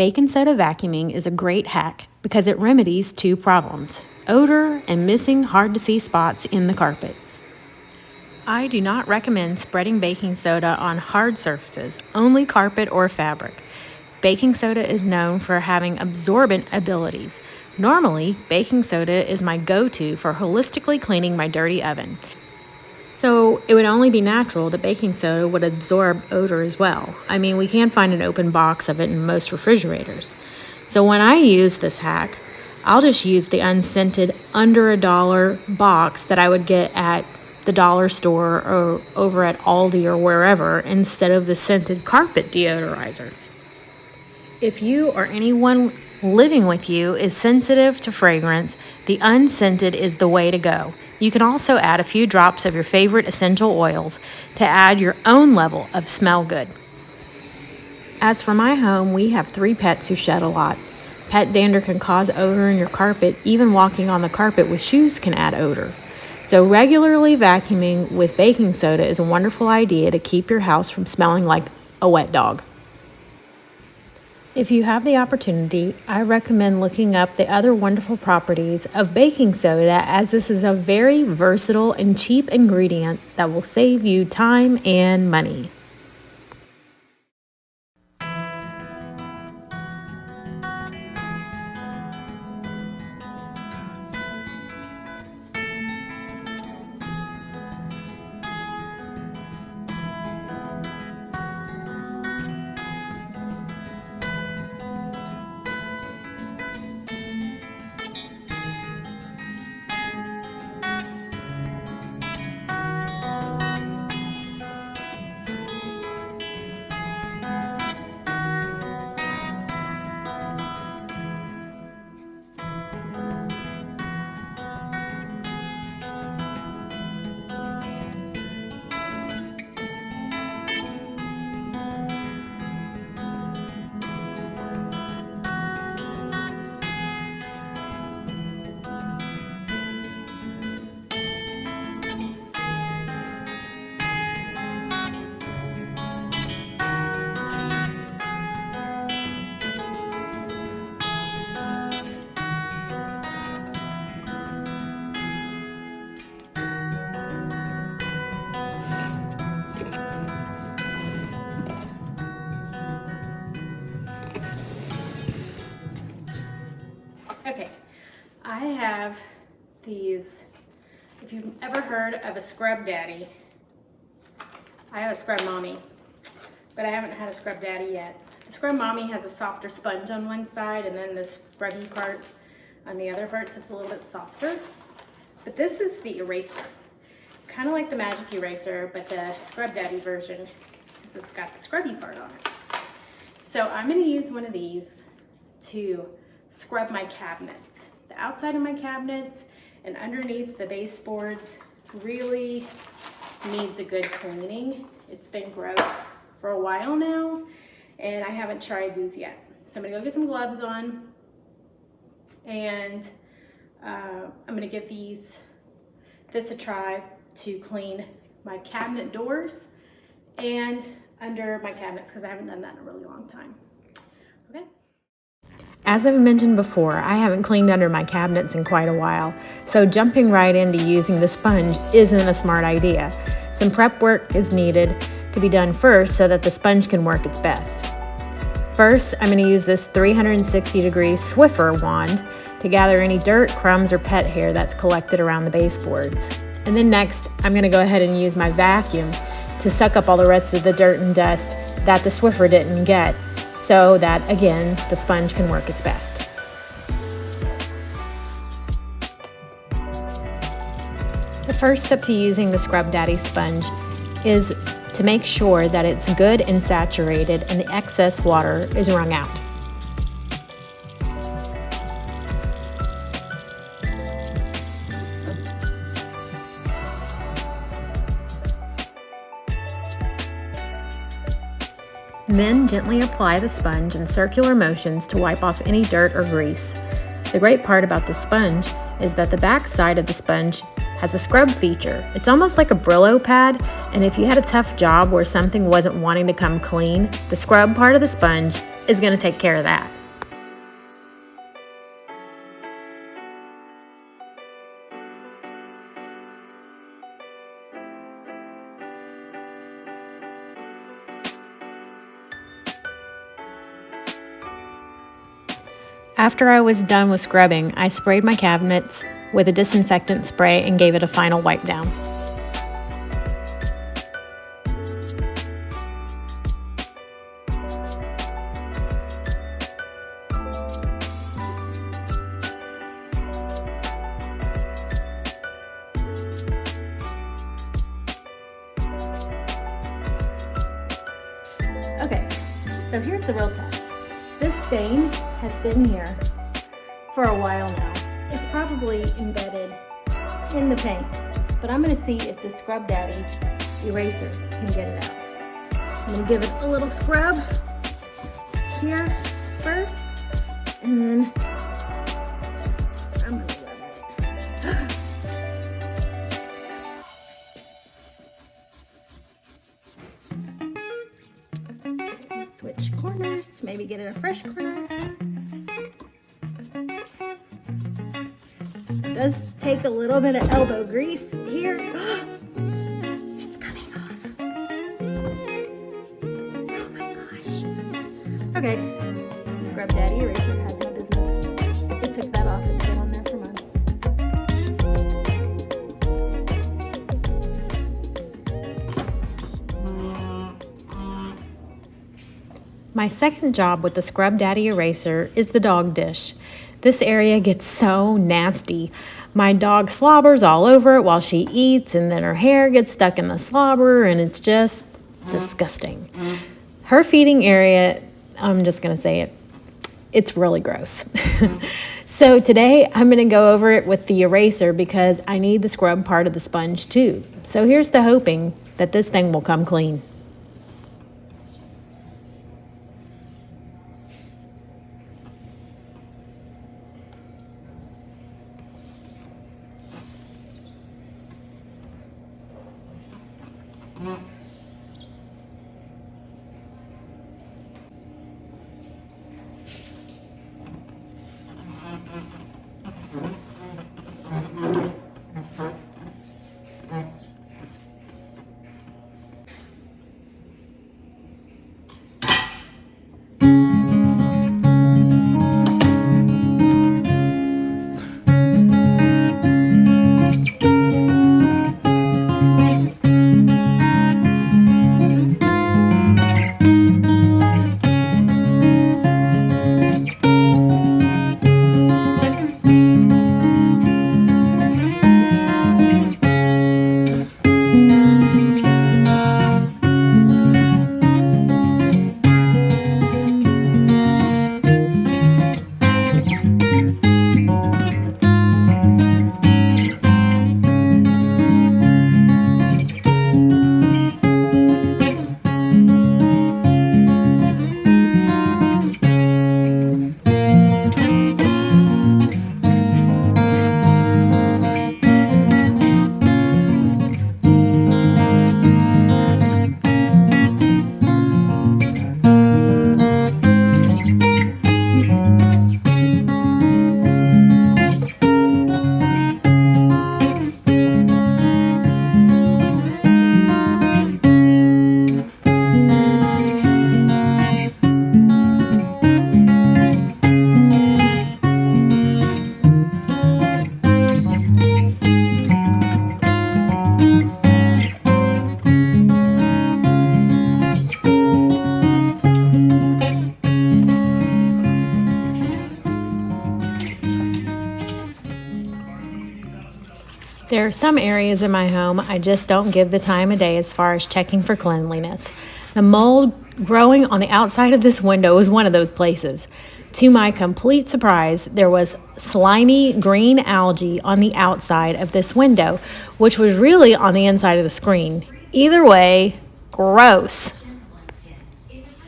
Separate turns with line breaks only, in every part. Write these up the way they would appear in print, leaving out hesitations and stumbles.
Baking soda vacuuming is a great hack because it remedies two problems: odor and missing hard-to-see spots in the carpet. I do not recommend spreading baking soda on hard surfaces, only carpet or fabric. Baking soda is known for having absorbent abilities. Normally, baking soda is my go-to for holistically cleaning my dirty oven. So it would only be natural that baking soda would absorb odor as well. I mean, we can find an open box of it in most refrigerators. So when I use this hack, I'll just use the unscented under $1 box that I would get at the dollar store or over at Aldi or wherever instead of the scented carpet deodorizer. If you or anyone living with you is sensitive to fragrance, the unscented is the way to go. You can also add a few drops of your favorite essential oils to add your own level of smell good. As for my home, we have 3 pets who shed a lot. Pet dander can cause odor in your carpet. Even walking on the carpet with shoes can add odor. So regularly vacuuming with baking soda is a wonderful idea to keep your house from smelling like a wet dog. If you have the opportunity, I recommend looking up the other wonderful properties of baking soda, as this is a very versatile and cheap ingredient that will save you time and money. Okay, I have these, if you've ever heard of a scrub daddy, I have a scrub mommy, but I haven't had a scrub daddy yet. The scrub mommy has a softer sponge on one side and then the scrubby part on the other part, so it's a little bit softer. But this is the eraser, kind of like the magic eraser, but the scrub daddy version, because it's got the scrubby part on it. So I'm going to use one of these to scrub my cabinets. The outside of my cabinets and underneath the baseboards really needs a good cleaning. It's been gross for a while now and I haven't tried these yet. So I'm gonna go get some gloves on and I'm gonna give this a try to clean my cabinet doors and under my cabinets, because I haven't done that in a really long time. Okay. As I've mentioned before, I haven't cleaned under my cabinets in quite a while, so jumping right into using the sponge isn't a smart idea. Some prep work is needed to be done first so that the sponge can work its best. First, I'm going to use this 360-degree Swiffer wand to gather any dirt, crumbs, or pet hair that's collected around the baseboards. And then next, I'm going to go ahead and use my vacuum to suck up all the rest of the dirt and dust that the Swiffer didn't get, so that, again, the sponge can work its best. The first step to using the Scrub Daddy sponge is to make sure that it's good and saturated and the excess water is wrung out. Then gently apply the sponge in circular motions to wipe off any dirt or grease. The great part about the sponge is that the back side of the sponge has a scrub feature. It's almost like a Brillo pad, and if you had a tough job where something wasn't wanting to come clean, the scrub part of the sponge is going to take care of that. After I was done with scrubbing, I sprayed my cabinets with a disinfectant spray and gave it a final wipe down. Okay, so here's the real test. This stain has been here for a while now. It's probably embedded in the paint, but I'm gonna see if the Scrub Daddy eraser can get it out. I'm gonna give it a little scrub here first, and then I'm gonna rub it. Switch corners, maybe get it a fresh corner. It does take a little bit of elbow grease here. It's coming off. Oh my gosh. Okay, Scrub Daddy eraser has no business. It took that off, it's been on there for months. My second job with the Scrub Daddy eraser is the dog dish. This area gets so nasty. My dog slobbers all over it while she eats, and then her hair gets stuck in the slobber, and it's just disgusting. Her feeding area, I'm just gonna say it, it's really gross. So today I'm gonna go over it with the eraser because I need the scrub part of the sponge too. So here's to hoping that this thing will come clean. There are some areas in my home I just don't give the time of day as far as checking for cleanliness. The mold growing on the outside of this window is one of those places. To my complete surprise, there was slimy green algae on the outside of this window, which was really on the inside of the screen. Either way, gross.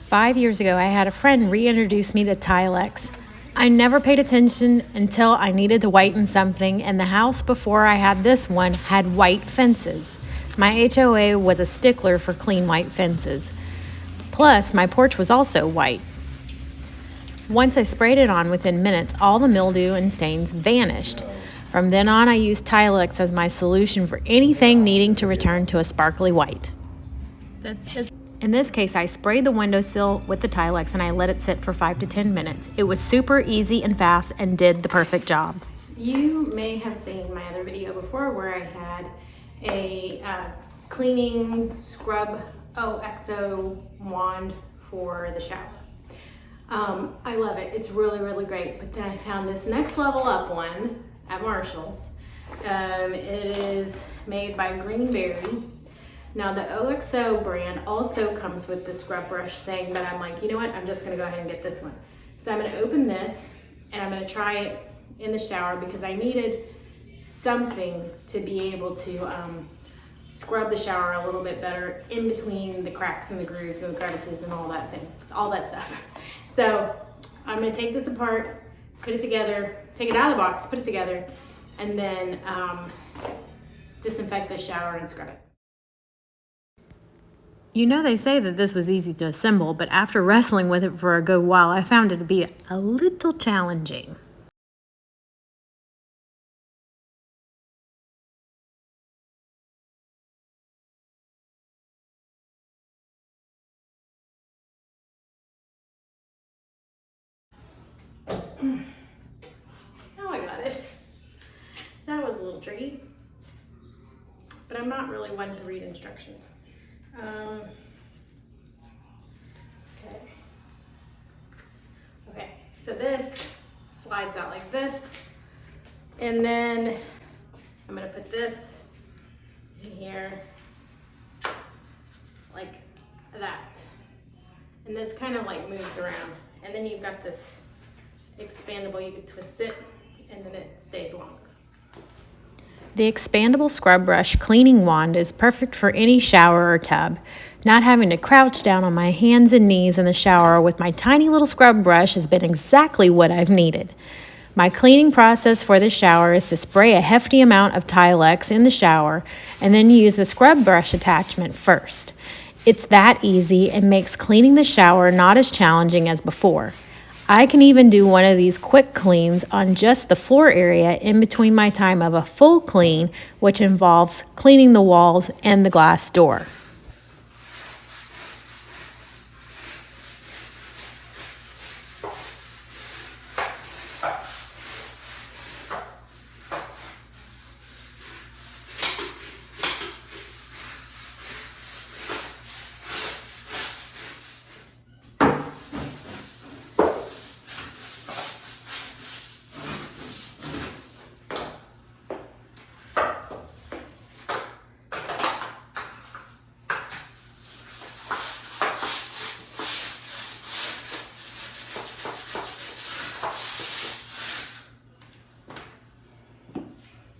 5 years ago, I had a friend reintroduce me to Tilex. I never paid attention until I needed to whiten something, and the house before I had this one had white fences. My HOA was a stickler for clean white fences. Plus, my porch was also white.
Once I sprayed it on, within minutes, all the mildew and stains vanished. From then on, I used Tilex as my solution for anything needing to return to a sparkly white. In this case, I sprayed the windowsill with the Tilex and I let it sit for 5 to 10 minutes. It was super easy and fast and did the perfect job.
You may have seen my other video before where I had a cleaning scrub OXO wand for the shower. I love it. It's really, really great. But then I found this next level up one at Marshall's. It is made by Greenberry. Now the OXO brand also comes with the scrub brush thing, but I'm like, you know what? I'm just gonna go ahead and get this one. So I'm gonna open this and I'm gonna try it in the shower because I needed something to be able to scrub the shower a little bit better in between the cracks and the grooves and the crevices and all that stuff. So I'm gonna take this apart, put it together, take it out of the box, put it together, and then disinfect the shower and scrub it.
You know, they say that this was easy to assemble, but after wrestling with it for a good while, I found it to be a little challenging.
Now I got it. That was a little tricky, but I'm not really one to read instructions. Okay, so this slides out like this, and then I'm gonna put this in here like that, and this kind of like moves around, and then you've got this expandable, you can twist it and then it stays longer.
The expandable scrub brush cleaning wand is perfect for any shower or tub. Not having to crouch down on my hands and knees in the shower with my tiny little scrub brush has been exactly what I've needed. My cleaning process for the shower is to spray a hefty amount of Tilex in the shower and then use the scrub brush attachment first. It's that easy and makes cleaning the shower not as challenging as before. I can even do one of these quick cleans on just the floor area in between my time of a full clean, which involves cleaning the walls and the glass door.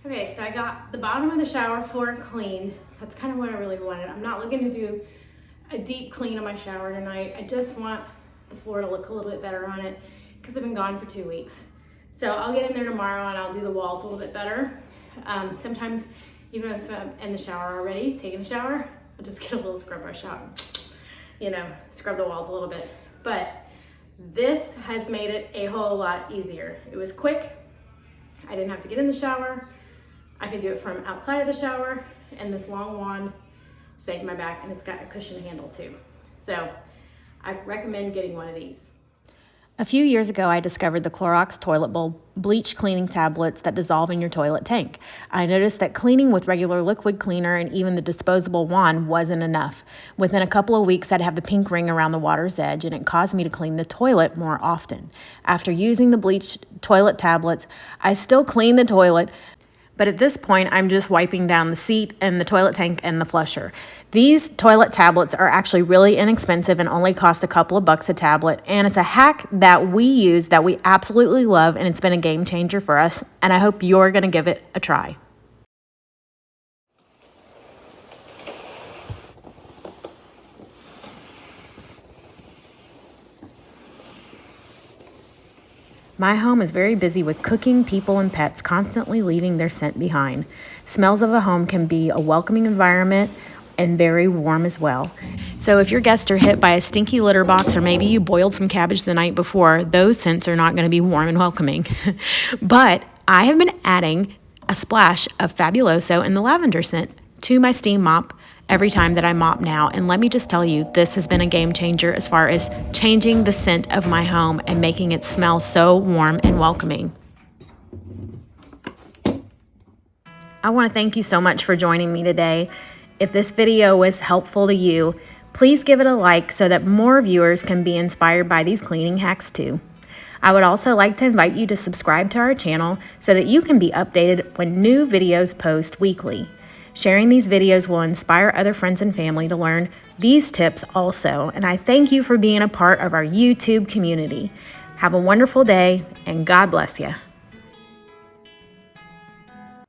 Okay, so I got the bottom of the shower floor cleaned. That's kind of what I really wanted. I'm not looking to do a deep clean of my shower tonight. I just want the floor to look a little bit better on it because I've been gone for 2 weeks. So I'll get in there tomorrow and I'll do the walls a little bit better. Sometimes, even if I'm in the shower already, taking a shower, I'll just get a little scrub brush out and, scrub the walls a little bit. But this has made it a whole lot easier. It was quick. I didn't have to get in the shower. I can do it from outside of the shower, and this long wand saved my back, and it's got a cushion handle too. So I recommend getting one of these.
A few years ago, I discovered the Clorox Toilet Bowl bleach cleaning tablets that dissolve in your toilet tank. I noticed that cleaning with regular liquid cleaner and even the disposable wand wasn't enough. Within a couple of weeks, I'd have the pink ring around the water's edge, and it caused me to clean the toilet more often. After using the bleach toilet tablets, I still clean the toilet, but at this point, I'm just wiping down the seat and the toilet tank and the flusher. These toilet tablets are actually really inexpensive and only cost a couple of bucks a tablet. And it's a hack that we use that we absolutely love, and it's been a game changer for us. And I hope you're going to give it a try. My home is very busy with cooking, people, and pets constantly leaving their scent behind. Smells of a home can be a welcoming environment and very warm as well. So if your guests are hit by a stinky litter box, or maybe you boiled some cabbage the night before, those scents are not going to be warm and welcoming. But I have been adding a splash of Fabuloso and the lavender scent to my steam mop every time that I mop now. And let me just tell you, this has been a game changer as far as changing the scent of my home and making it smell so warm and welcoming. I want to thank you so much for joining me today. If this video was helpful to you, please give it a like so that more viewers can be inspired by these cleaning hacks too. I would also like to invite you to subscribe to our channel so that you can be updated when new videos post weekly. Sharing these videos will inspire other friends and family to learn these tips also, and I thank you for being a part of our YouTube community. Have a wonderful day, and God bless you.